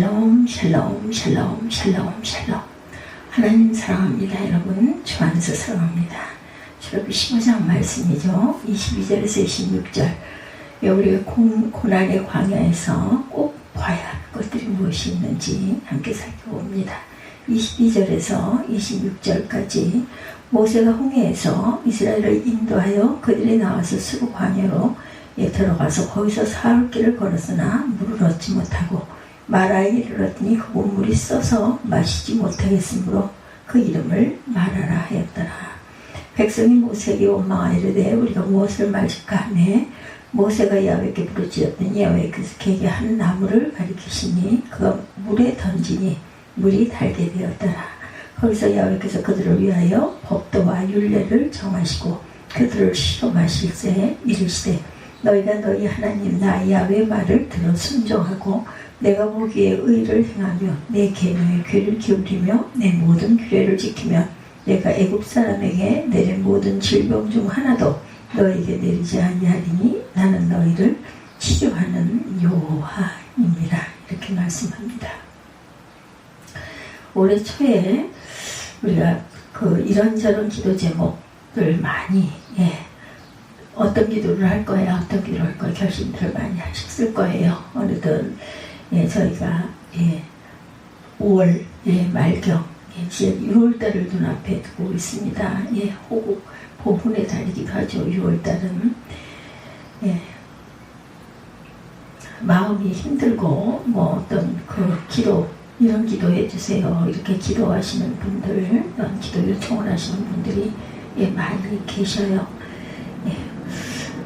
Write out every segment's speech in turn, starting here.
샬롬 샬롬 샬롬 샬롬 샬롬. 하나님 사랑합니다. 여러분 주 안에서 사랑합니다. 출애굽기 15장 말씀이죠. 22절에서 26절. 우리가 고난의 광야에서 꼭 봐야 할 것들이 무엇이 있는지 함께 살펴봅니다. 22절에서 26절까지 모세가 홍해에서 이스라엘을 인도하여 그들이 나와서 스루 광야로 들어가서 거기서 사흘 길을 걸었으나 물을 얻지 못하고 마라에 이르렀더니 그곳 물이 써서 마시지 못하겠으므로 그 이름을 마라라 하였더라. 백성이 모세에게 원망하여 이르되 우리가 무엇을 말할까 하매 모세가 야훼께 부르짖었더니 야훼께서 그에게 한 나무를 가리키시니 그가 물에 던지니 물이 달게 되었더라. 거기서 야훼께서 그들을 위하여 법도와 율례를 정하시고 그들을 시험하실세 이르시되 너희가 너희 하나님 나 야훼의 말을 들어 순종하고 내가 보기에 의를 행하며 내 계명에 귀를 기울이며 내 모든 규례를 지키면 내가 애굽 사람에게 내린 모든 질병 중 하나도 너에게 내리지 아니하리니 나는 너희를 치료하는 여호와입니다. 이렇게 말씀합니다. 올해 초에 우리가 이런저런 기도 제목들 많이 어떤 기도를 할 거야 어떤 기도를 할 거야 결심들을 많이 하셨을 거예요. 어느덧 저희가 5월 말경 이제 6월달을 눈앞에 두고 있습니다. 호국 보훈의 달이기도 하죠. 6월달은 마음이 힘들고 어떤 기도 이런 기도해 주세요 이렇게 기도하시는 분들 이런 기도 요청을 하시는 분들이 많이 계셔요.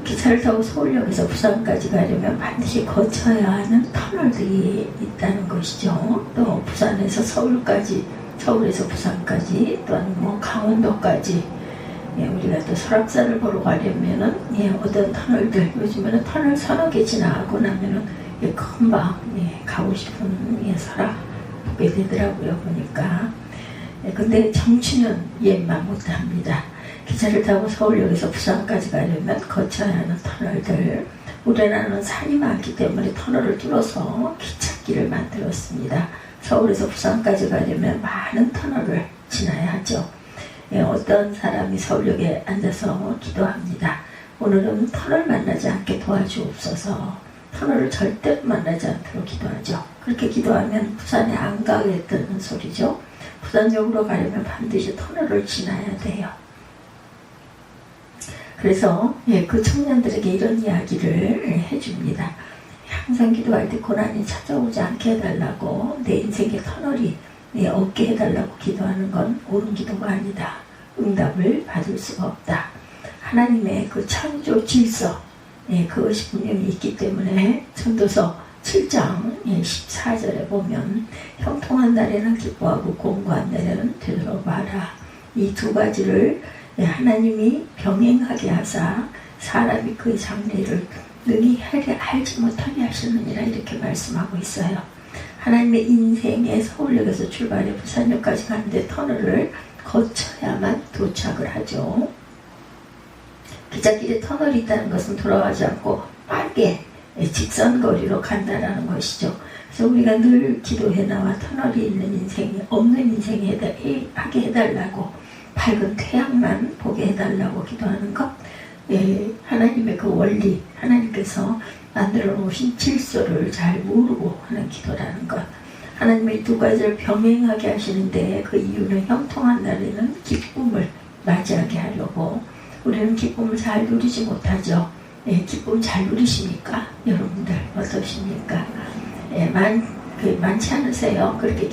기차를 타고 서울역에서 부산까지 가려면 반드시 거쳐야 하는 터널들이 있다는 것이죠. 또 부산에서 서울에서 부산까지 또는 강원도까지 우리가 또 설악산을 보러 가려면은 어떤 터널들 요즘에는 터널 서너 개 지나가고 나면은 금방 가고 싶은 설악 보게 되더라고요 보니까. 근데 정치는 예만 못합니다. 기차를 타고 서울역에서 부산까지 가려면 거쳐야 하는 터널들 우리나라는 산이 많기 때문에 터널을 뚫어서 기찻길을 만들었습니다. 서울에서 부산까지 가려면 많은 터널을 지나야 하죠. 어떤 사람이 서울역에 앉아서 기도합니다. 오늘은 터널 만나지 않게 도와주옵소서. 터널을 절대 만나지 않도록 기도하죠. 그렇게 기도하면 부산에 안 가겠다는 소리죠. 부산역으로 가려면 반드시 터널을 지나야 돼요. 그래서 그 청년들에게 이런 이야기를 해줍니다. 항상 기도할 때 고난이 찾아오지 않게 해달라고 내 인생의 터널이 없게 해달라고 기도하는 건 옳은 기도가 아니다. 응답을 받을 수가 없다. 하나님의 창조 질서 그것이 분명히 있기 때문에 전도서 7장 14절에 보면 형통한 날에는 기뻐하고 공고한 날에는 되돌아봐라. 이 두 가지를 하나님이 병행하게 하사 사람이 그의 장래를 능히 알지 못하게 하시느니라 이렇게 말씀하고 있어요. 하나님의 인생의 서울역에서 출발해 부산역까지 가는데 터널을 거쳐야만 도착을 하죠. 기찻길에 터널이 있다는 것은 돌아가지 않고 빠르게 직선거리로 간다라는 것이죠. 그래서 우리가 늘 기도해 나와 터널이 있는 인생이 없는 인생이 하게 해달라고 밝은 태양만 보게 해달라고 기도하는 것 하나님의 그 원리 하나님께서 만들어 놓으신 질서를 잘 모르고 하는 기도라는 것 하나님의 두 가지를 병행하게 하시는데 그 이유는 형통한 날에는 기쁨을 맞이하게 하려고 우리는 기쁨을 잘 누리지 못하죠. 기쁨 잘 누리십니까? 여러분들 어떠십니까? 많지 않으세요? 그렇게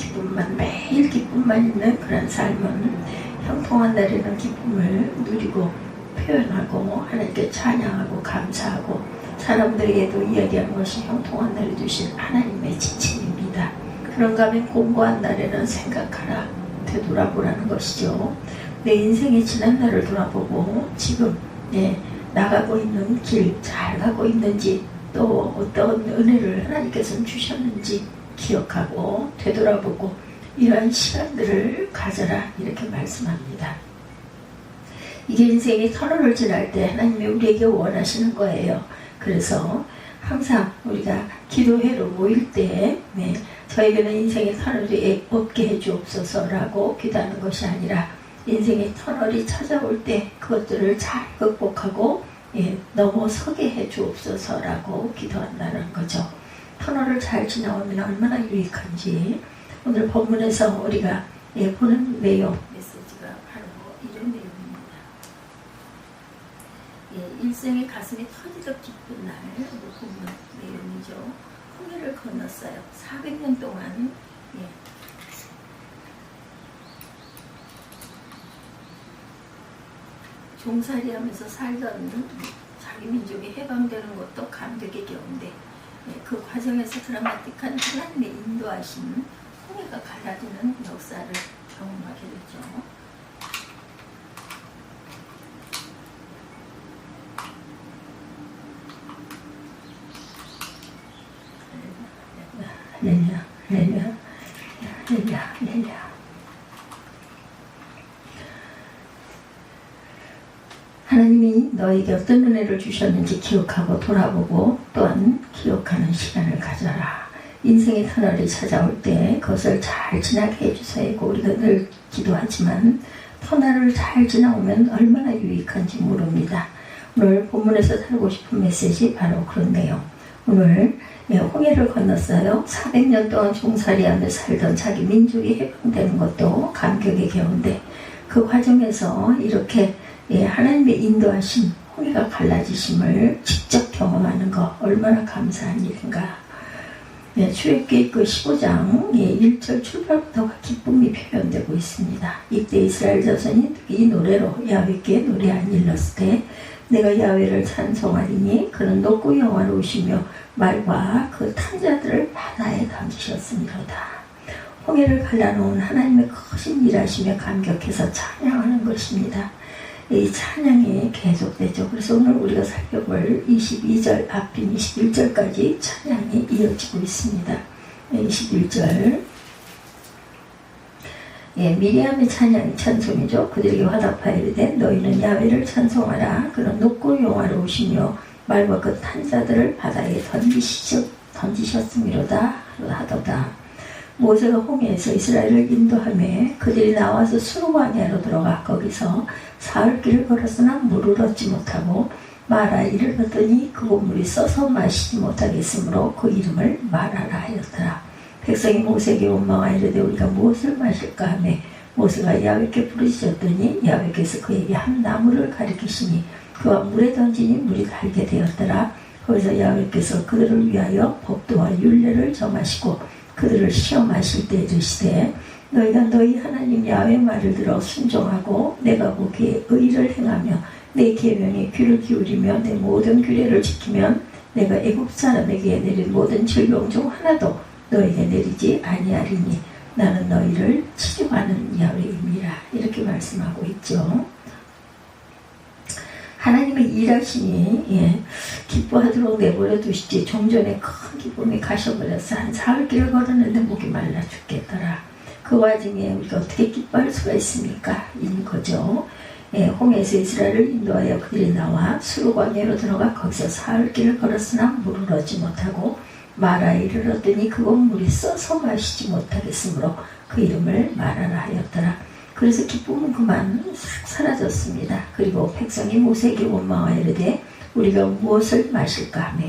매일 기쁨만 있는 그런 삶은 형통한 날에는 기쁨을 누리고 표현하고 하나님께 찬양하고 감사하고 사람들에게도 이야기하는 것이 형통한 날에 주신 하나님의 지침입니다. 그런가 하면 공고한 날에는 생각하라 되돌아보라는 것이죠. 내 인생의 지난 날을 돌아보고 지금 나가고 있는 길 잘 가고 있는지 또 어떤 은혜를 하나님께서는 주셨는지 기억하고 되돌아보고 이러한 시간들을 가져라 이렇게 말씀합니다. 이게 인생의 터널을 지날 때 하나님이 우리에게 원하시는 거예요. 그래서 항상 우리가 기도회로 모일 때 저에게는 인생의 터널이 없게 해주옵소서라고 기도하는 것이 아니라 인생의 터널이 찾아올 때 그것들을 잘 극복하고 넘어서게 해주옵소서라고 기도한다는 거죠. 터널을 잘 지나오면 얼마나 유익한지 오늘 본문에서 우리가 보는 내용 메시지가 바로 이런 내용입니다. 일생의 가슴이 터지듯 기쁜 날 본문 내용이죠. 홍해를 건넜어요. 400년 동안 종살이하면서 살던 자기 민족이 해방되는 것도 감격의 겨운데 그 과정에서 드라마틱한 하나님의 인도하신 홍해가 갈라지는 역사를 경험하게 됐죠. 할렐루야, 할렐루야, 할렐루야, 할렐루야. 하나님이 너에게 어떤 은혜를 주셨는지 기억하고 돌아보고 또한 기억하는 시간을 가져라. 인생의 터널이 찾아올 때 그것을 잘 지나게 해주셔야 하고 우리가 늘 기도하지만 터널을 잘 지나오면 얼마나 유익한지 모릅니다. 오늘 본문에서 살고 싶은 메시지 바로 그런 내용. 오늘 홍해를 건넜어요. 400년 동안 종살이하며 살던 자기 민족이 해방되는 것도 감격의 겨운데 그 과정에서 이렇게 하나님의 인도하심, 홍해가 갈라지심을 직접 경험하는 것 얼마나 감사한 일인가. 출애굽기 15장 1절 출발부터 기쁨이 표현되고 있습니다. 이때 이스라엘 자손이 이 노래로 야훼께 노래한 일렀을 때 내가 야훼를 찬송하리니 그는 높고 영화로우시며 말과 그 탄자들을 바다에 던지셨으니로다. 홍해를 갈라놓은 하나님의 크신 일하심에 감격해서 찬양하는 것입니다. 이 찬양이 계속되죠. 그래서 오늘 우리가 살펴볼 22절 앞인 21절까지 찬양이 이어지고 있습니다. 21절 미리암의 찬양이 찬송이죠. 그들에게 화답하여 이르되 너희는 야훼를 찬송하라. 그는 높고 영화로우시며 말과 그 탄자들을 바다에 던지셨음이로다 하도다. 모세가 홍해에서 이스라엘을 인도하며 그들이 나와서 수르바냐로 들어가 거기서 사흘길을 걸었으나 물을 얻지 못하고 마라 이르렀더니 그곳 물이 써서 마시지 못하겠으므로 그 이름을 마라라 하였더라. 백성이 모세에게 원망하여 이르되 우리가 무엇을 마실까 하며 모세가 야훼께 부르짖었더니 야훼께서 그에게 한 나무를 가리키시니 그와 물에 던지니 물이 달게 되었더라. 거기서 야훼께서 그들을 위하여 법도와 율례를 정하시고 그들을 시험하실 때 이르시되 너희가 너희 하나님 야훼 말을 들어 순종하고 내가 보기에 의를 행하며 내 계명에 귀를 기울이며 내 모든 규례를 지키면 내가 애굽 사람에게 내린 모든 질병 중 하나도 너에게 내리지 아니하리니 나는 너희를 치료하는 야훼임이라. 이렇게 말씀하고 있죠. 하나님의 일하심이 기뻐하도록 내버려 두시지 종전에 큰 기쁨이 가셔버렸어. 한 사흘길을 걸었는데 목이 말라 죽겠더라. 그 와중에 우리가 어떻게 기뻐할 수가 있습니까? 인 거죠. 홍해에서 이스라엘을 인도하여 그들이 나와 수르바냐로 들어가 거기서 사흘길을 걸었으나 물을 얻지 못하고 마라에 이르렀더니 그곳 물이 써서 마시지 못하겠으므로 그 이름을 마라라 하였더라. 그래서 기쁨은 그만 싹 사라졌습니다. 그리고 백성이 모세에게 원망하여 이르되 우리가 무엇을 마실까 하며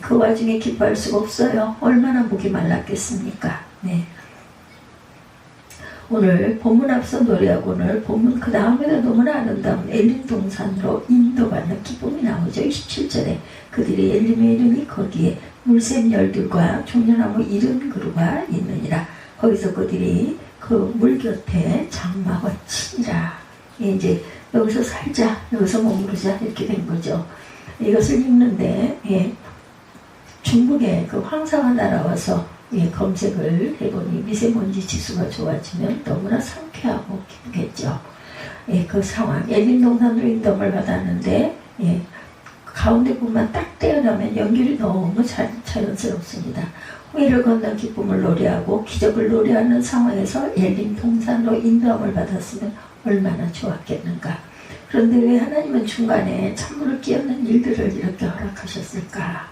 그 와중에 기뻐할 수가 없어요. 얼마나 목이 말랐겠습니까? 오늘 본문 앞서 노래하고 오늘 본문 그 다음에도 너무나 아름다운 엘림 동산으로 인도받는 기쁨이 나오죠. 27절에 그들이 엘림에 이르니 거기에 물샘 열들과 종려나무 70그루가 있느니라. 거기서 그들이 그 물 곁에 장막을 치니라. 이제 여기서 살자, 여기서 머무르자 이렇게 된 거죠. 이것을 읽는데 중국의 그 황사가 날아와서 검색을 해보니 미세먼지 지수가 좋아지면 너무나 상쾌하고 기쁘겠죠. 그 상황, 엘림 동산으로 인도를 받았는데 가운데 부분만 딱 떼어나면 연결이 너무 자연스럽습니다. 홍해를 건넌 기쁨을 노래하고 기적을 노래하는 상황에서 엘림 동산으로 인도함을 받았으면 얼마나 좋았겠는가. 그런데 왜 하나님은 중간에 찬물을 끼얹는 일들을 이렇게 허락하셨을까?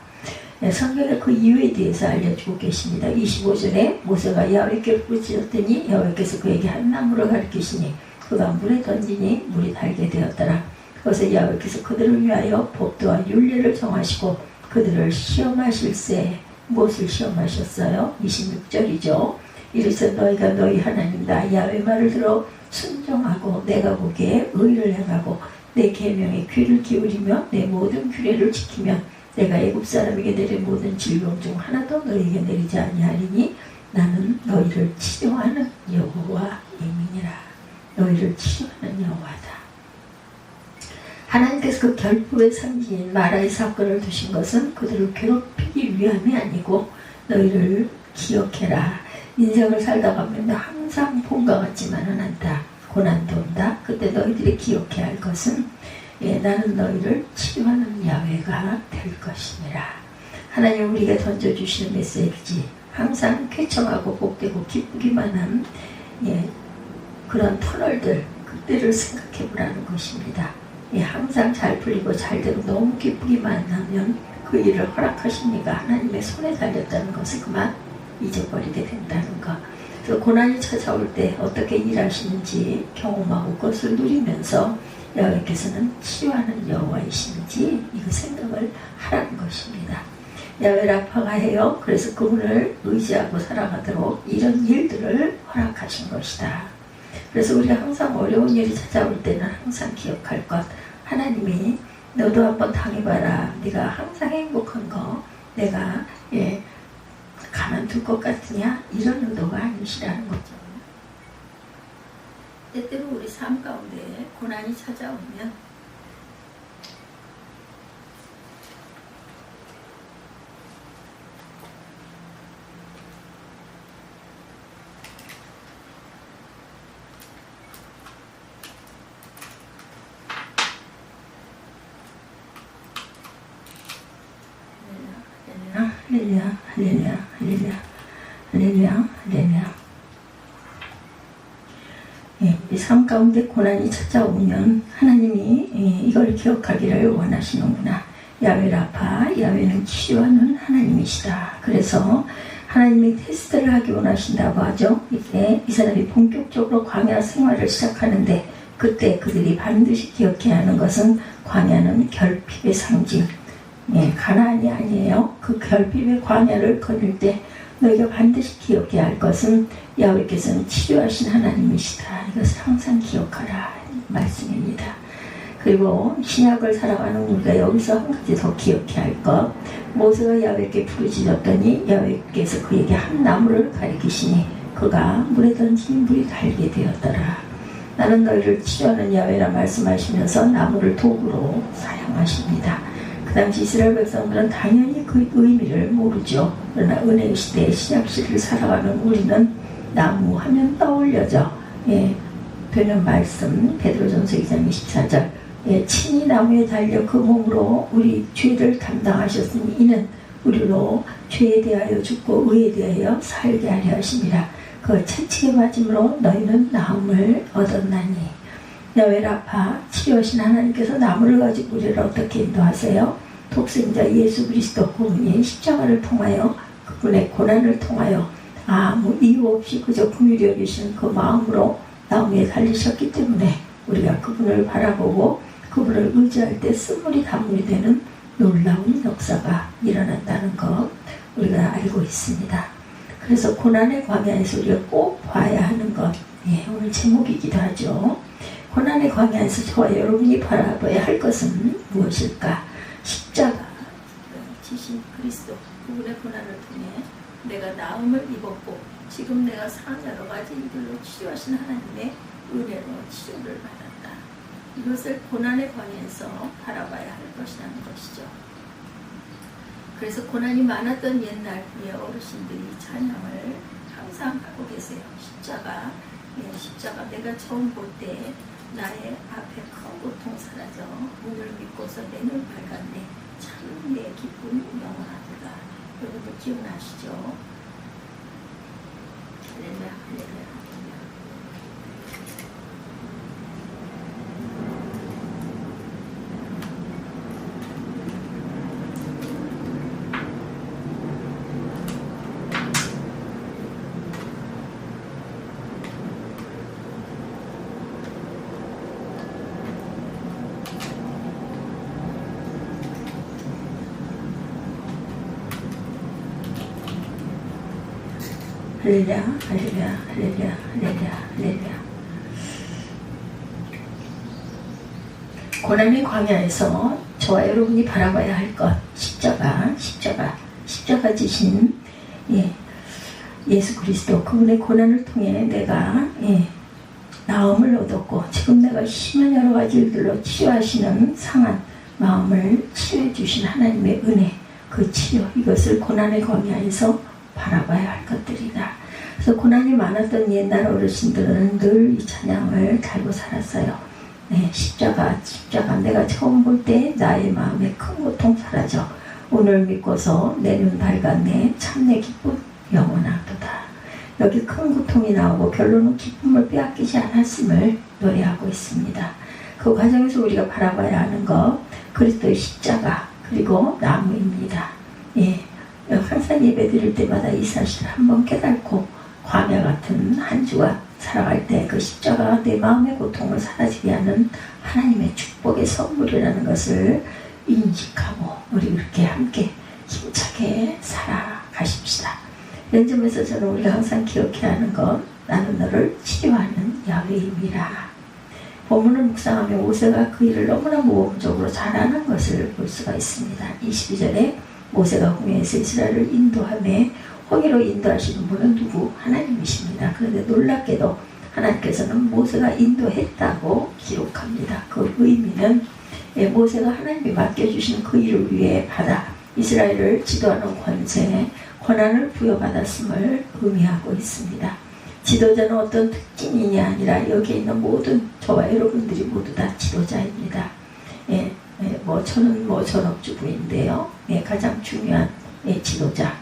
성경에 그 이유에 대해서 알려주고 계십니다. 25절에 모세가 야훼께 부르짖었더니 야훼께서 그에게 한 나무를 가리키시니 그가 물에 던지니 물이 달게 되었더라. 그것을 야훼께서 그들을 위하여 법도와 율례를 정하시고 그들을 시험하실세. 무엇을 시험하셨어요? 26절이죠. 이르시되 너희가 너희 하나님 나 야훼 말을 들어 순종하고 내가 보기에 의를 행하고 내 계명에 귀를 기울이며 내 모든 규례를 지키면 내가 애굽 사람에게 내린 모든 질병 중 하나도 너희에게 내리지 아니하리니 나는 너희를 치료하는 여호와임이니라. 너희를 치료하는 여호와다. 하나님께서 그 결핍의 상징인 마라의 사건을 두신 것은 그들을 괴롭히기 위함이 아니고 너희를 기억해라. 인생을 살다 가면 항상 봄과 같지만은 않다. 고난도 온다. 그때 너희들이 기억해야 할 것은 나는 너희를 치료하는 야훼가 될 것이니라. 하나님 우리에게 던져주시는 메시지 항상 쾌청하고 복되고 기쁘기만 한 그런 터널들 그때를 생각해 보라는 것입니다. 항상 잘 풀리고 잘 되고 너무 기쁘기만 하면 그 일을 허락하십니까? 하나님의 손에 달렸다는 것을 그만 잊어버리게 된다는 것. 그래서 고난이 찾아올 때 어떻게 일하시는지 경험하고 그것을 누리면서 야훼께서는 치유하는 여호와이신지 이거 생각을 하라는 것입니다. 야훼 라파가 해요. 그래서 그분을 의지하고 살아가도록 이런 일들을 허락하신 것이다. 그래서 우리가 항상 어려운 일이 찾아올 때는 항상 기억할 것. 하나님이 너도 한번 당해봐라. 네가 항상 행복한 거 내가 가만둘 것 같으냐? 이런 의도가 아니시라는 거죠. 때때로 우리 삶 가운데 고난이 찾아오면 할렐루야, 할렐루야, 할렐루야, 할렐루야, 할렐루야. 이 삶 가운데 고난이 찾아오면 하나님이 이걸 기억하기를 원하시는구나. 야훼 라파, 야훼는 치유하는 하나님이시다. 그래서 하나님이 테스트를 하기 원하신다고 하죠. 이때 이 사람이 본격적으로 광야 생활을 시작하는데 그때 그들이 반드시 기억해야 하는 것은 광야는 결핍의 상징. 가나안이 아니에요. 그 결핍의 광야를 거닐 때 너희가 반드시 기억해야 할 것은 야훼께서는 치료하신 하나님이시다. 이것을 항상 기억하라 말씀입니다. 그리고 신약을 살아가는 우리가 여기서 한 가지 더 기억해야 할 것. 모세가 야훼께 부르짖었더니 야훼께서 그에게 한 나무를 가리키시니 그가 물에 던진 물이 달게 되었더라. 나는 너희를 치료하는 야훼라 말씀하시면서 나무를 도구로 사용하십니다. 그 당시 이스라엘 백성들은 당연히 그 의미를 모르죠. 그러나 은혜의 시대 신약시대를 살아가는 우리는 나무 하면 떠올려져 되는 말씀 베드로전서 2장 24절 친히 나무에 달려 그 몸으로 우리 죄를 담당하셨으니 이는 우리로 죄에 대하여 죽고 의에 대하여 살게 하려 하심이라. 그 채찍에 맞음으로 너희는 나음을 얻었나니. 야훼 라파 치료하신 하나님께서 나무를 가지고 우리를 어떻게 인도하세요? 독생자 예수 그리스도 그분이 십자가를 통하여 그분의 고난을 통하여 아무 이유 없이 그저 긍휼히 여기시는 그 마음으로 나무에 달리셨기 때문에 우리가 그분을 바라보고 그분을 의지할 때 쓴물이 단물이 되는 놀라운 역사가 일어난다는 것 우리가 알고 있습니다. 그래서 고난의 광야에서 우리가 꼭 봐야 하는 것 오늘 제목이기도 하죠. 고난의 광야에서 저와 여러분이 바라봐야 할 것은 무엇일까? 십자가 지신 그리스도 그분의 고난을 통해 내가 나음을 입었고 지금 내가 산 여러 가지 일들로 치료하신 하나님의 은혜로 치료를 받았다. 이것을 고난의 광야에서 바라봐야 할 것이라는 것이죠. 그래서 고난이 많았던 옛날 우리 어르신들이 찬양을 항상 하고 계세요. 십자가 내가 처음 볼 때 나의 앞에 큰 고통 사라져 문을 믿고서 내 눈 밝았네. 참 내 기쁨 영원하도다. 여러분도 기억나시죠? 할렐루야, 할렐루야, 할렐루야. 할렐루야, 할렐루야, 할렐루야, 할렐루야, 할렐루야. 고난의 광야에서 저와 여러분이 바라봐야 할 것, 십자가 지신 예수 그리스도, 그분의 고난을 통해 내가 나음을 얻었고, 지금 내가 심한 여러 가지 일들로 치료하시는 상한 마음을 치료해 주신 하나님의 은혜, 그 치료, 이것을 고난의 광야에서 바라봐야 할 것들이다. 그래서 고난이 많았던 옛날 어르신들은 늘 이 찬양을 달고 살았어요. 십자가 내가 처음 볼 때 나의 마음에 큰 고통 사라져 오늘 믿고서 내 눈 밝았네 참내 기쁨 영원하도다. 여기 큰 고통이 나오고 결론은 기쁨을 빼앗기지 않았음을 노래하고 있습니다. 그 과정에서 우리가 바라봐야 하는 것, 그리스도의 십자가 그리고 나무입니다. 항상 예배 드릴 때마다 이 사실을 한번 깨닫고 광야 같은 한 주가 살아갈 때 그 십자가가 내 마음의 고통을 사라지게 하는 하나님의 축복의 선물이라는 것을 인식하고 우리 그렇게 함께 힘차게 살아가십시다. 이런 점에서 저는 우리가 항상 기억해야 하는 것, 나는 너를 치료하는 야훼임이라. 본문을 묵상하며 모세가 그 일을 너무나 모험적으로 잘하는 것을 볼 수가 있습니다. 22절에 모세가 홍해에서 이스라엘을 인도하며 홍해로 인도하시는 분은 누구? 하나님이십니다. 그런데 놀랍게도 하나님께서는 모세가 인도했다고 기록합니다. 그 의미는 모세가 하나님이 맡겨주신 그 일을 위해 받아 이스라엘을 지도하는 권한을 부여받았음을 의미하고 있습니다. 지도자는 어떤 특징이 아니라 여기에 있는 모든 저와 여러분들이 모두 다 지도자입니다. 저는 전업주부인데요. 가장 중요한 지도자.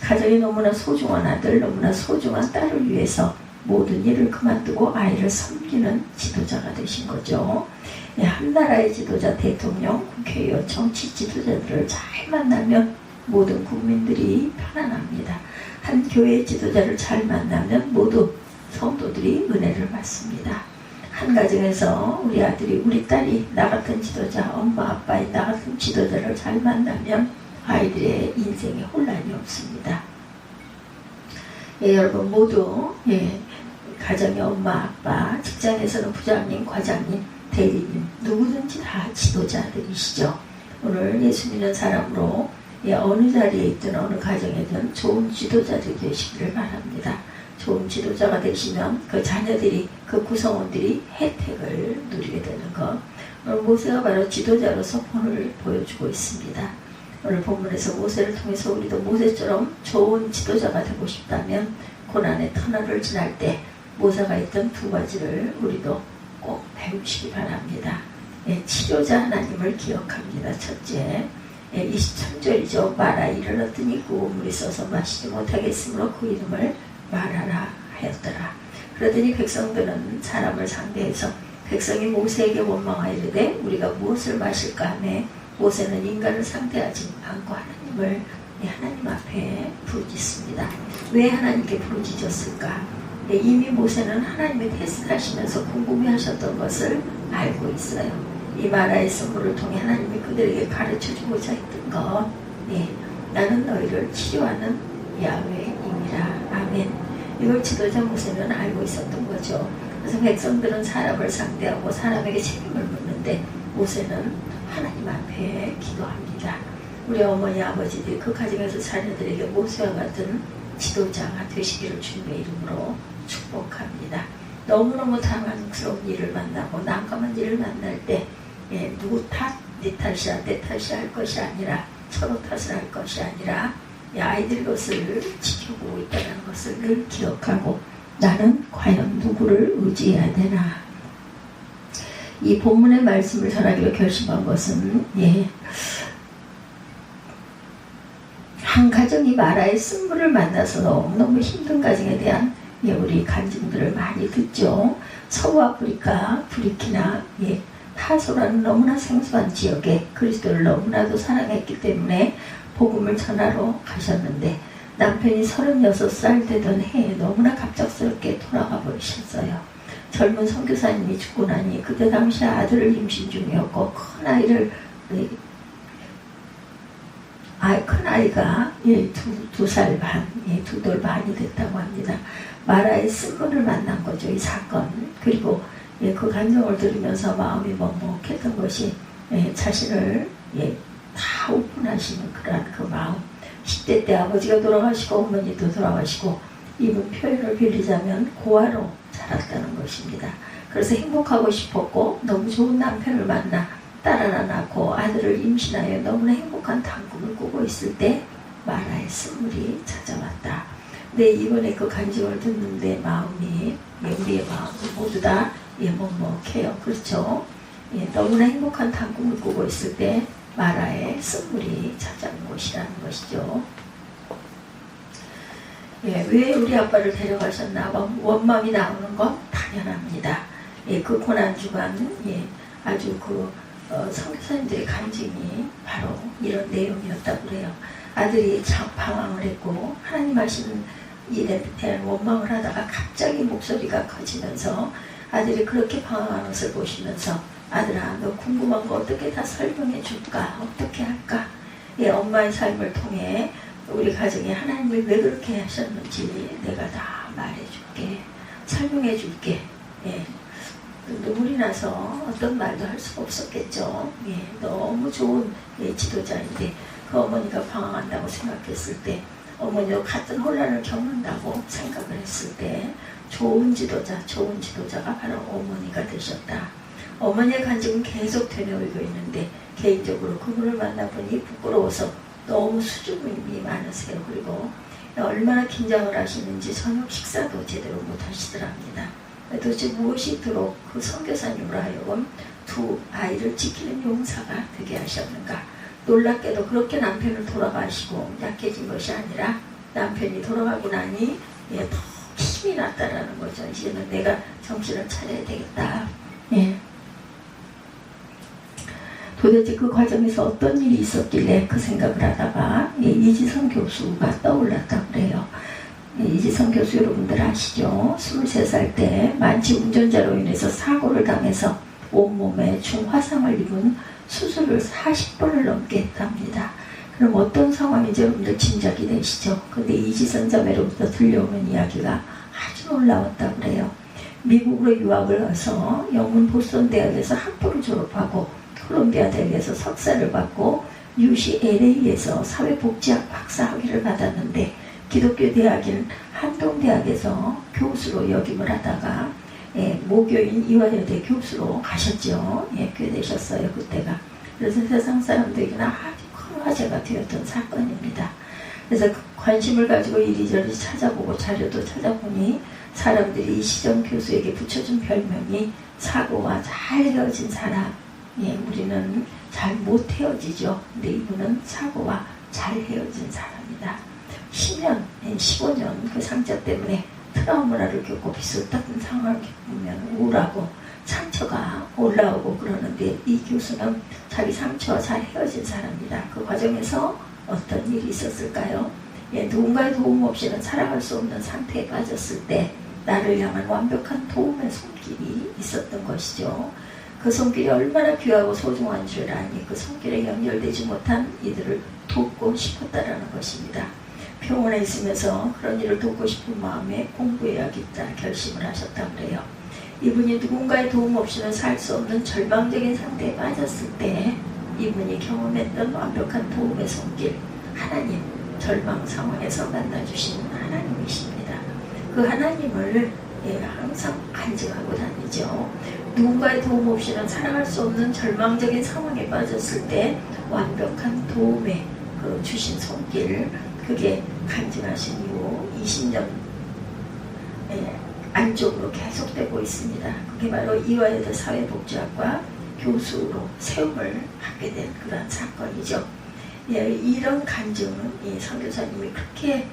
가정이 너무나 소중한 아들, 너무나 소중한 딸을 위해서 모든 일을 그만두고 아이를 섬기는 지도자가 되신 거죠. 한 나라의 지도자, 대통령, 국회의원, 정치 지도자들을 잘 만나면 모든 국민들이 편안합니다. 한 교회의 지도자를 잘 만나면 모두 성도들이 은혜를 받습니다. 한 가정에서 우리 아들이, 우리 딸이 나 같은 지도자, 엄마, 아빠의 나 같은 지도자를 잘 만나면 아이들의 인생에 혼란이 없습니다. 여러분 모두 가정의 엄마, 아빠, 직장에서는 부장님, 과장님, 대리님, 누구든지 다 지도자들이시죠. 오늘 예수 믿는 사람으로 어느 자리에 있든 어느 가정에든 좋은 지도자들이 되시기를 바랍니다. 좋은 지도자가 되시면 그 자녀들이, 그 구성원들이 혜택을 누리게 되는 것. 오늘 모세가 바로 지도자로서 본을 보여주고 있습니다. 오늘 본문에서 모세를 통해서 우리도 모세처럼 좋은 지도자가 되고 싶다면 고난의 터널을 지날 때 모세가 있던 두 가지를 우리도 꼭 배우시기 바랍니다. 치료자 하나님을 기억합니다. 첫째, 23절이죠. 마라 이를 얻더니 그 우물이 써서 마시지 못하겠으므로 그 이름을 마라라 하였더라. 그러더니 백성들은 사람을 상대해서 백성이 모세에게 원망하여 이르되 우리가 무엇을 마실까 하며 모세는 인간을 상대하지 않고 하나님을 하나님 앞에 부르짖습니다. 왜 하나님께 부르짖었을까? 이미 모세는 하나님의 테스트하시면서 궁금해하셨던 것을 알고 있어요. 이 마라의 선물을 통해 하나님이 그들에게 가르쳐주고자 했던 것, 나는 너희를 치료하는 야훼임이라. 아멘. 이걸 지도자 모세는 알고 있었던 거죠. 그래서 백성들은 사람을 상대하고 사람에게 책임을 묻는데 모세는 하나님 앞에 기도합니다. 우리 어머니 아버지들이 그 가정에서 자녀들에게 모세와 같은 지도자가 되시기를 주님의 이름으로 축복합니다. 너무너무 당황스러운 일을 만나고 난감한 일을 만날 때 누구 탓, 네 탓이야, 내 탓이야 할 것이 아니라 서로 탓을 할 것이 아니라 아이들이 그것을 지켜보고 있다는 것을 늘 기억하고 나는 과연 누구를 의지해야 되나. 이 본문의 말씀을 전하기로 결심한 것은 한 가정이 마라의 쓴물을 만나서 너무너무 힘든 가정에 대한 우리 간증들을 많이 듣죠. 서부아프리카 브리키나 파소라는 너무나 생소한 지역에 그리스도를 너무나도 사랑했기 때문에 복음을 전하러 가셨는데 남편이 36살 되던 해에 너무나 갑작스럽게 돌아가 버리셨어요. 젊은 선교사님이 죽고 나니 그때 당시 아들을 임신 중이었고 큰 아이를 큰 아이가 두 살 반, 2돌 반이 됐다고 합니다. 마라의 쓴물을 만난 거죠, 이 사건. 그리고 그 감정을 들으면서 마음이 먹먹했던 것이 자신을 다 오픈하시는 그러한 그 마음. 10대 때 아버지가 돌아가시고 어머니도 돌아가시고 이분 표현을 빌리자면 고아로 자랐다는 것입니다. 그래서 행복하고 싶었고 너무 좋은 남편을 만나 딸 하나 낳고 아들을 임신하여 너무나 행복한 꿈을 꾸고 있을 때 마라의 쓴물이 찾아왔다. 근데 이번에 그 간증을 듣는데 마음이 우리의 마음이 모두 다 먹먹해요. 그렇죠? 너무나 행복한 꿈을 꾸고 있을 때 마라의 쓴물이 찾아온 곳이라는 것이죠. 왜 우리 아빠를 데려가셨나? 원망이 나오는 건 당연합니다. 그 고난주간 아주 선교사님들의 간증이 바로 이런 내용이었다고 그래요. 아들이 참 방황을 했고 하나님 하시는 일에 대한 원망을 하다가 갑자기 목소리가 커지면서 아들이 그렇게 방황하는 것을 보시면서 아들아, 너 궁금한 거 어떻게 다 설명해 줄까? 어떻게 할까? 엄마의 삶을 통해 우리 가정에 하나님이 왜 그렇게 하셨는지 내가 다 말해줄게. 설명해 줄게. 눈물이 나서 어떤 말도 할 수가 없었겠죠. 너무 좋은 지도자인데 그 어머니가 방황한다고 생각했을 때 어머니도 같은 혼란을 겪는다고 생각을 했을 때 좋은 지도자가 바로 어머니가 되셨다. 어머니의 간증은 계속 되뇌이고 있는데 개인적으로 그분을 만나보니 부끄러워서 너무 수줍음이 많으세요. 그리고 얼마나 긴장을 하시는지 저녁 식사도 제대로 못하시더랍니다. 도대체 무엇이 이토록 그 선교사님으로 하여금 두 아이를 지키는 용사가 되게 하셨는가. 놀랍게도 그렇게 남편을 돌아가시고 약해진 것이 아니라 남편이 돌아가고 나니 더 힘이 났다라는 거죠. 이제는 내가 정신을 차려야 되겠다. 도대체 그 과정에서 어떤 일이 있었길래 그 생각을 하다가 이지성 교수가 떠올랐다고 그래요. 이지성 교수 여러분들 아시죠? 23살 때 만취 운전자로 인해서 사고를 당해서 온몸에 중화상을 입은 수술을 40번을 넘게 했답니다. 그럼 어떤 상황인지 여러분들 짐작이 되시죠? 근데 이지성 자매로부터 들려오는 이야기가 아주 놀라웠다고 그래요. 미국으로 유학을 와서 영문 보스턴 대학에서 학부를 졸업하고 콜롬비아 대학에서 석사를 받고 UCLA에서 사회복지학 박사학위를 받았는데 기독교 대학인 한동대학에서 교수로 역임을 하다가 모교인 이화여대 교수로 가셨죠. 꽤 되셨어요 그때가. 그래서 세상 사람들에게는 아주 큰 화제가 되었던 사건입니다. 그래서 관심을 가지고 이리저리 찾아보고 자료도 찾아보니 사람들이 이시정 교수에게 붙여준 별명이 사고와 잘 헤어진 사람. 우리는 잘 못 헤어지죠. 근데 이분은 사고와 잘 헤어진 사람이다. 10년, 15년 그 상처 때문에 트라우마를 겪고 비슷한 상황을 겪으면 우울하고 상처가 올라오고 그러는데 이 교수는 자기 상처와 잘 헤어진 사람이다. 그 과정에서 어떤 일이 있었을까요? 누군가의 도움 없이는 살아갈 수 없는 상태에 빠졌을 때 나를 향한 완벽한 도움의 손길이 있었던 것이죠. 그 손길이 얼마나 귀하고 소중한 줄 아니 그 손길에 연결되지 못한 이들을 돕고 싶었다라는 것입니다. 병원에 있으면서 그런 일을 돕고 싶은 마음에 공부해야겠다 결심을 하셨다고 그래요. 이분이 누군가의 도움 없이는 살 수 없는 절망적인 상태에 빠졌을 때 이분이 경험했던 완벽한 도움의 손길, 하나님, 절망 상황에서 만나주신 하나님이십니다. 그 하나님을 항상 간증하고 다니죠. 누군가의 도움 없이는 살아갈 수 없는 절망적인 상황에 빠졌을 때 완벽한 도움에 주신 손길, 그게 간증하신 이후 20년 안쪽으로 계속되고 있습니다. 그게 바로 이화여대 사회복지학과 교수로 세움을 받게 된 그런 사건이죠. 이런 간증은 이 선교사님이 그렇게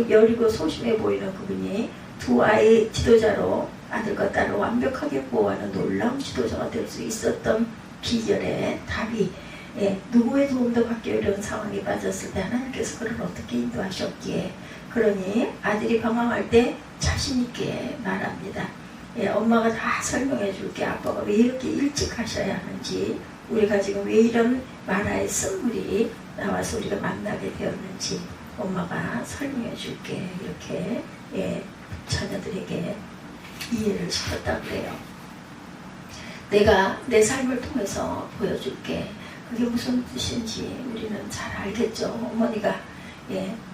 여리고 소심해 보이는 그분이 두 아이의 지도자로 아들과 딸을 완벽하게 보호하는 놀라운 지도자가 될 수 있었던 비결의 답이 누구의 도움도 받기 어려운 상황에 빠졌을 때 하나님께서 그를 어떻게 인도하셨기에 그러니 아들이 방황할 때 자신있게 말합니다. 엄마가 다 설명해 줄게. 아빠가 왜 이렇게 일찍 하셔야 하는지 우리가 지금 왜 이런 만화의 쓴물이 나와서 우리가 만나게 되었는지 엄마가 설명해 줄게. 이렇게 자녀들에게 이해를 시켰다 그래요. 내가 내 삶을 통해서 보여줄게. 그게 무슨 뜻인지 우리는 잘 알겠죠. 어머니가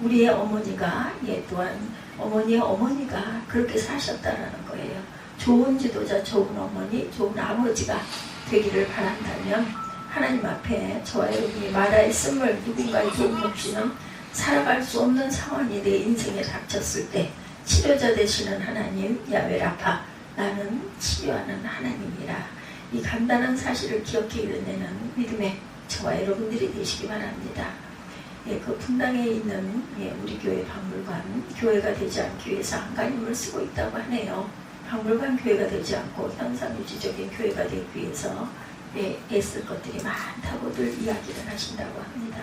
우리의 어머니가 또한 어머니의 어머니가 그렇게 사셨다라는 거예요. 좋은 지도자, 좋은 어머니, 좋은 아버지가 되기를 바란다면 하나님 앞에 저와 여러분이 말아야 쓴물 누군가의 도움 없이는 살아갈 수 없는 상황이 내 인생에 닥쳤을 때 치료자 되시는 하나님 야훼 라파, 나는 치료하는 하나님이라. 이 간단한 사실을 기억해 이뤄내는 믿음의 저와 여러분들이 되시기 바랍니다. 그 분당에 있는 우리 교회 박물관, 교회가 되지 않기 위해서 안간힘을 쓰고 있다고 하네요. 박물관 교회가 되지 않고 현상유지적인 교회가 되기 위해서 애쓸 것들이 많다고들 이야기를 하신다고 합니다.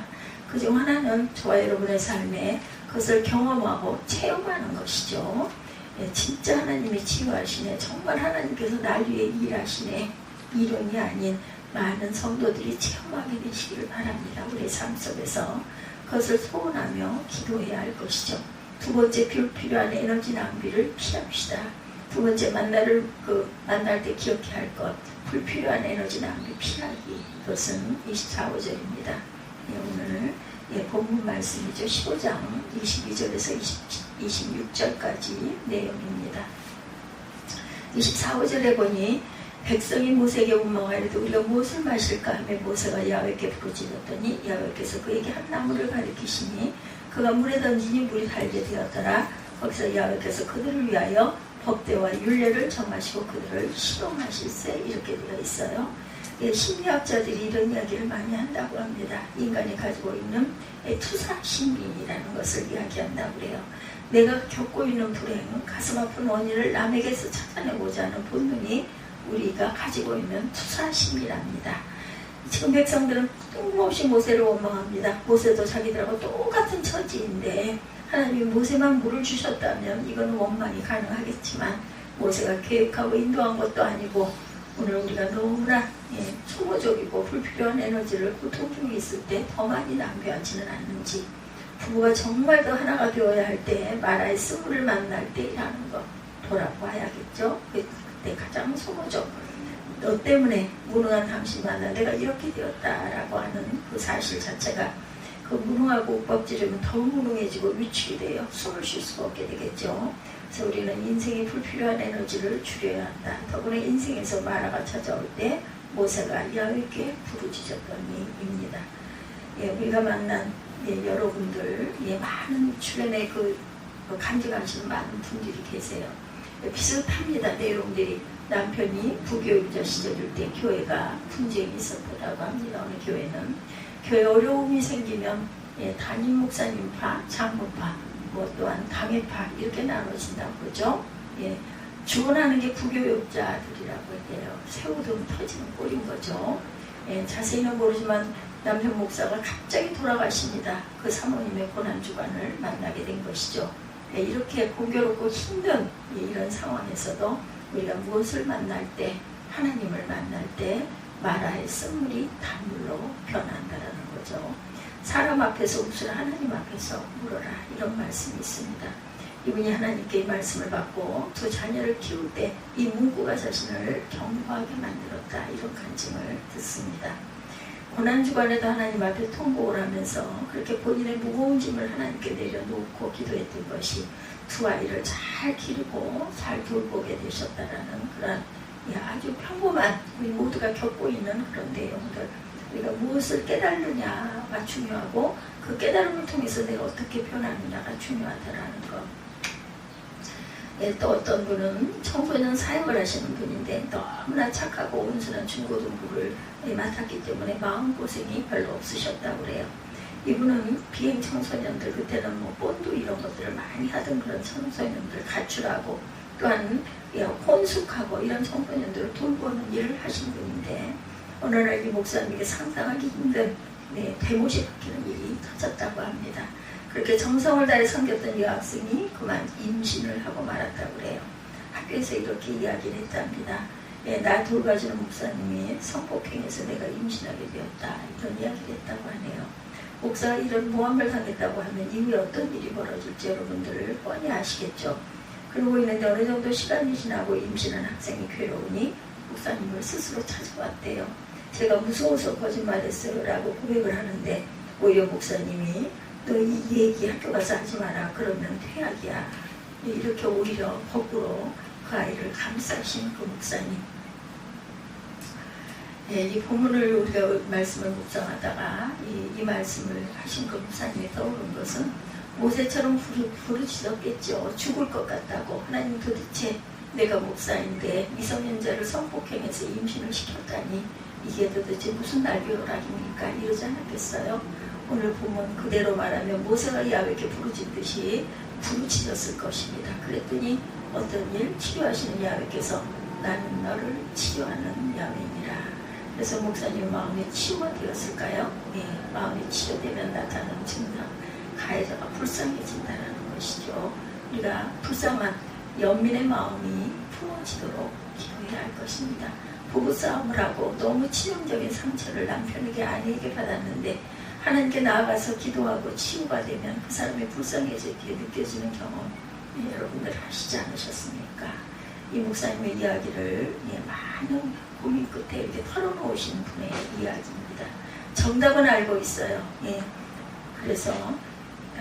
그중 하나는 저와 여러분의 삶에 그것을 경험하고 체험하는 것이죠. 진짜 하나님이 치유하시네, 정말 하나님께서 날 위해 일하시네, 이론이 아닌 많은 성도들이 체험하게 되시기를 바랍니다. 우리의 삶 속에서 그것을 소원하며 기도해야 할 것이죠. 두 번째, 필요한 에너지 낭비를 피합시다. 두 번째, 만날 때 기억해야 할 것, 불필요한 에너지 낭비 피하기. 이것은 24호절입니다. 오늘 본문 말씀이죠. 15장 22절에서 26절까지 내용입니다. 24호절에 보니 백성이 모세에게 원망하여도 우리가 무엇을 마실까 하며 모세가 야훼께 부르짖었더니 야훼께서 그에게 한 나무를 가리키시니 그가 물에 던지니 물이 달게 되었더라. 거기서 야훼께서 그들을 위하여 법대와 율례를 정하시고 그들을 시험하실세. 이렇게 되어 있어요. 심리학자들이 이런 이야기를 많이 한다고 합니다. 인간이 가지고 있는 투사심리라는 것을 이야기한다고 그래요. 내가 겪고 있는 불행, 가슴 아픈 원인을 남에게서 찾아내고자 하는 본능이 우리가 가지고 있는 투사심리랍니다. 지금 백성들은 뜬금없이 모세를 원망합니다. 모세도 자기들하고 똑같은 처지인데 하나님이 모세만 물을 주셨다면 이건 원망이 가능하겠지만 모세가 계획하고 인도한 것도 아니고 오늘 우리가 너무나 소모적이고 불필요한 에너지를 고통 중에 있을 때 더 많이 낭비하지는 않는지, 부부가 정말 더 하나가 되어야 할 때 마라의 쓴물을 만날 때라는 것 돌아봐야겠죠. 그때 가장 소모적, 너 때문에 무능한 당신 만나 내가 이렇게 되었다라고 하는 그 사실 자체가 그 무능하고 욱박지르면 더 무능해지고 위축이 돼요. 숨을 쉴 수가 없게 되겠죠. 그래서 우리는 인생의 불필요한 에너지를 줄여야 한다. 더구나 인생에서 마라가 찾아올 때 모세가 야훼께 부르짖었더니입니다. 우리가 만난 여러분들 많은 주변에 간직하시는 많은 분들이 계세요. 비슷합니다. 내용들이. 남편이 부교육자 시절일 때 교회가 분쟁이 있었다고 합니다. 어느 교회는 교회 어려움이 생기면 담임 목사님파, 장로파, 또한 강해파 이렇게 나눠진다고 그러죠. 주원하는 게 부교육자들이라고 해요. 새우등 터지는 꼴인 거죠. 자세히는 모르지만 남편 목사가 갑자기 돌아가십니다. 그 사모님의 고난주간을 만나게 된 것이죠. 이렇게 공교롭고 힘든 이런 상황에서도 우리가 무엇을 만날 때, 하나님을 만날 때 마라의 쓴물이 단물로 변한다는 거죠. 사람 앞에서 웃으라, 하나님 앞에서 울어라, 이런 말씀이 있습니다. 이분이 하나님께 이 말씀을 받고 두 자녀를 키울 때 이 문구가 자신을 견고하게 만들었다, 이런 간증을 듣습니다. 고난주간에도 하나님 앞에 통곡을 하면서 그렇게 본인의 무거운 짐을 하나님께 내려놓고 기도했던 것이 두 아이를 잘 기르고 잘 돌보게 되셨다라는 그런 아주 평범한 우리 모두가 겪고 있는 그런 내용들, 우리가 무엇을 깨달느냐가 중요하고 그 깨달음을 통해서 내가 어떻게 변하느냐가 중요하다라는 것. 또 어떤 분은 청소년 사역을 하시는 분인데 너무나 착하고 온순한 중고등부를 맡았기 때문에 마음고생이 별로 없으셨다고 그래요. 이분은 비행 청소년들, 그때는 본드 이런 것들을 많이 하던 그런 청소년들 가출하고 또한 혼숙하고 이런 청소년들을 돌보는 일을 하신 분인데 어느 날 이 목사님에게 상당하기 힘든 대못이 박히는 일이 터졌다고 합니다. 그렇게 정성을 다해 섬겼던 여학생이 그만 임신을 하고 말았다고 그래요. 학교에서 이렇게 이야기를 했답니다. 나 돌봐주는 목사님이 성폭행에서 내가 임신하게 되었다, 이런 이야기를 했다고 하네요. 목사가 이런 모함을 당했다고 하면 이후에 어떤 일이 벌어질지 여러분들 뻔히 아시겠죠. 그러고 있는데 어느 정도 시간이 지나고 임신한 학생이 괴로우니 목사님을 스스로 찾아왔대요. 제가 무서워서 거짓말했어요 라고 고백을 하는데 오히려 목사님이 너 이 얘기 학교 가서 하지 마라, 그러면 퇴학이야, 이렇게 오히려 거꾸로 그 아이를 감싸신 그 목사님. 이 본문을 우리가 말씀을 묵상하다가 이 말씀을 하신 그 목사님이 떠오른 것은 모세처럼 부르짖었겠죠. 죽을 것 같다고. 하나님, 도대체 내가 목사인데 미성년자를 성폭행해서 임신을 시켰다니 이게 도대체 무슨 날벼락입니까? 이러지 않았겠어요? 오늘 보면 그대로 말하면 모세가 야훼께 부르짖듯이 부르짖었을 것입니다. 그랬더니 어떤 일? 치료하시는 야훼께서 나는 너를 치료하는 야훼니라. 그래서 목사님 마음이 치유가 되었을까요? 마음이 치유되면 나타나는 증상, 가해자가 불쌍해진다는 것이죠. 우리가 불쌍한 연민의 마음이 품어지도록 기도해야 할 것입니다. 부부싸움을 하고 너무 치명적인 상처를 남편에게, 아내에게 받았는데 하나님께 나아가서 기도하고 치유가 되면 그 사람의 불쌍해지게 느껴지는 경험, 여러분들 하시지 않으셨습니까? 이 목사님의 이야기를 많은 고민 끝에 이렇게 털어놓으신 분의 이야기입니다. 정답은 알고 있어요. 그래서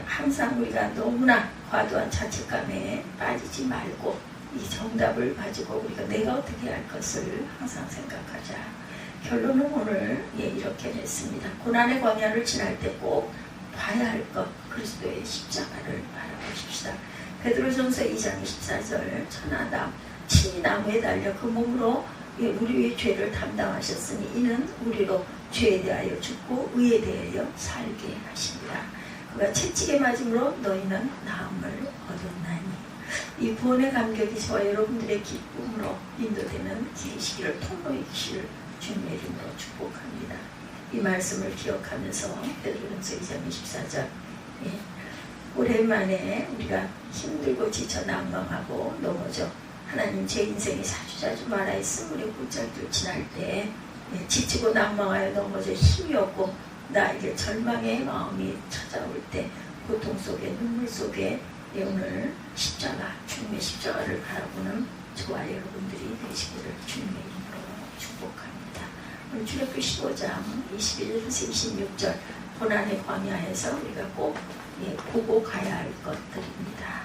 항상 우리가 너무나 과도한 자책감에 빠지지 말고 이 정답을 가지고 우리가 내가 어떻게 할 것을 항상 생각하자. 결론은 오늘 이렇게 냈습니다. 고난의 광야를 지날 때 꼭 봐야 할 것, 그리스도의 십자가를 바라보십시다. 베드로전서 2장 24절, 천하담 친히 나무에 달려 그 몸으로 우리의 죄를 담당하셨으니 이는 우리로 죄에 대하여 죽고 의에 대하여 살게 하십니다. 그가 채찍에 맞음으로 너희는 나음을 얻었나니. 이 구원의 감격이 저와 여러분들의 기쁨으로 인도되는 계시기를 통로이기를 주님의 이름으로 축복합니다. 이 말씀을 기억하면서 베드로전서 2장 24절, 오랜만에 우리가 힘들고 지쳐 난감하고 넘어져 하나님 제 인생이 사주자주 말하여 스물의 굴절들 지날 때 지치고 난망하여 넘어져 힘이 없고 나에게 절망의 마음이 찾아올 때 고통 속에 눈물 속에 오늘 십자가, 주님의 십자가를 바라보는 저와 여러분들이 되시기를 주님의 이름으로 축복합니다. 오늘 출애굽기 15장 21절에서 26절 고난의 광야에서 우리가 꼭 보고 가야 할 것들입니다.